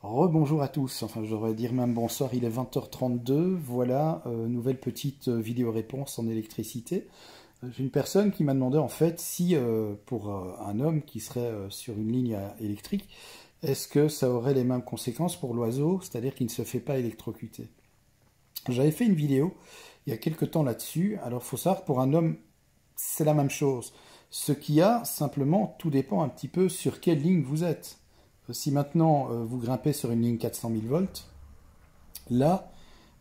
Rebonjour à tous, enfin je devrais dire même bonsoir, il est 20h32, voilà, nouvelle petite vidéo-réponse en électricité. J'ai une personne qui m'a demandé en fait si pour un homme qui serait sur une ligne électrique, est-ce que ça aurait les mêmes conséquences pour l'oiseau, c'est-à-dire qu'il ne se fait pas électrocuter. J'avais fait une vidéo il y a quelque temps là-dessus, alors il faut savoir pour un homme c'est la même chose. Ce qu'il y a, simplement, tout dépend un petit peu sur quelle ligne vous êtes. Si maintenant vous grimpez sur une ligne 400 000 volts, là,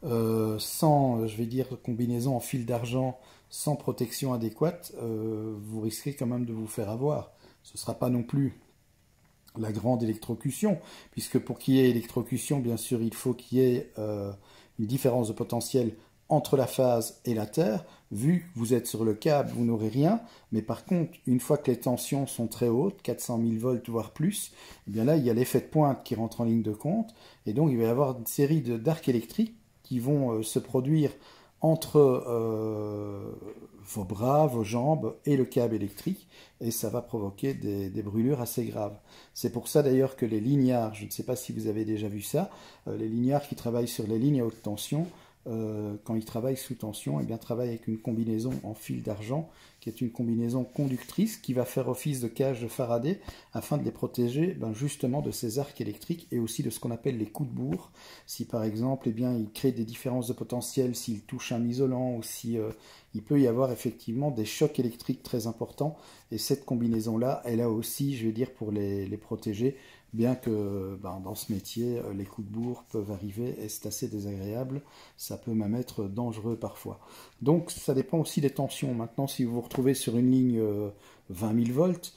sans, je vais dire, combinaison en fil d'argent, sans protection adéquate, vous risquez quand même de vous faire avoir. Ce ne sera pas non plus la grande électrocution, puisque pour qu'il y ait électrocution, bien sûr, il faut qu'il y ait une différence de potentiel entre la phase et la terre. Vu que vous êtes sur le câble, vous n'aurez rien, mais par contre, une fois que les tensions sont très hautes, 400 000 volts voire plus, eh bien là, il y a l'effet de pointe qui rentre en ligne de compte, et donc il va y avoir une série d'arcs électriques qui vont se produire entre vos bras, vos jambes et le câble électrique, et ça va provoquer des brûlures assez graves. C'est pour ça d'ailleurs que les lignards, je ne sais pas si vous avez déjà vu ça, les lignards qui travaillent sur les lignes à haute tension, quand ils travaillent sous tension, eh bien, travaillent avec une combinaison en fil d'argent, qui est une combinaison conductrice qui va faire office de cage de Faraday afin de les protéger justement de ces arcs électriques et aussi de ce qu'on appelle les coups de bourre. Si par exemple eh bien, ils créent des différences de potentiel, s'ils touchent un isolant ou si il peut y avoir effectivement des chocs électriques très importants. Et cette combinaison-là, elle a aussi, je vais dire, pour les protéger, bien que dans ce métier, les coups de bourre peuvent arriver et c'est assez désagréable, ça peut même être dangereux parfois. Donc ça dépend aussi des tensions. Maintenant, si vous vous retrouvez sur une ligne 20 000 volts,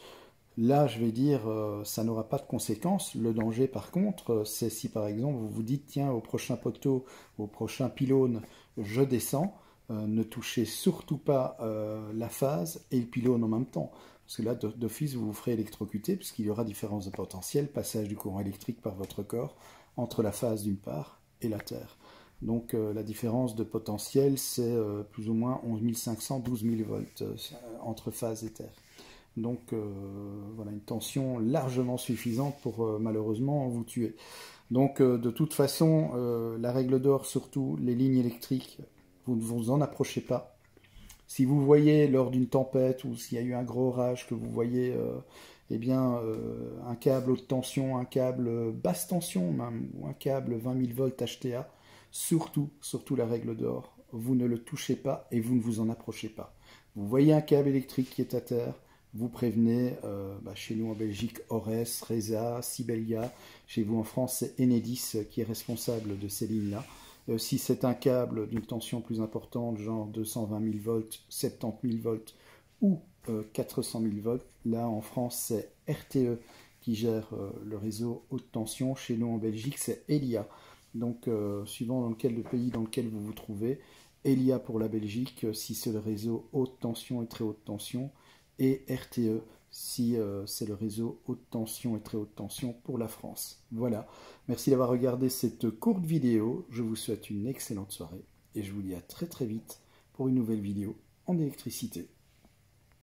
là je vais dire, ça n'aura pas de conséquences. Le danger par contre, c'est si par exemple vous vous dites, tiens, au prochain poteau, au prochain pylône, je descends, ne touchez surtout pas la phase et le pylône en même temps. Parce que là, d'office, vous vous ferez électrocuter, puisqu'il y aura différence de potentiel, passage du courant électrique par votre corps, entre la phase d'une part et la Terre. Donc la différence de potentiel, c'est plus ou moins 11 500, 12 000 volts entre phase et Terre. Donc voilà, une tension largement suffisante pour malheureusement vous tuer. Donc de toute façon, la règle d'or, surtout les lignes électriques, vous ne vous en approchez pas. Si vous voyez lors d'une tempête ou s'il y a eu un gros orage que vous voyez un câble haute tension, un câble basse tension même, ou un câble 20 000 volts HTA, surtout la règle d'or, vous ne le touchez pas et vous ne vous en approchez pas. Vous voyez un câble électrique qui est à terre, vous prévenez, chez nous en Belgique, Ores, Reza, Sibelia, chez vous en France c'est Enedis qui est responsable de ces lignes-là. Si c'est un câble d'une tension plus importante, genre 220 000 volts, 70 000 volts ou 400 000 volts, là en France c'est RTE qui gère le réseau haute tension. Chez nous en Belgique c'est Elia. Donc suivant dans quel pays dans lequel vous vous trouvez, Elia pour la Belgique si c'est le réseau haute tension et très haute tension, et RTE si c'est le réseau haute tension et très haute tension pour la France. Voilà, merci d'avoir regardé cette courte vidéo, je vous souhaite une excellente soirée et je vous dis à très très vite pour une nouvelle vidéo en électricité.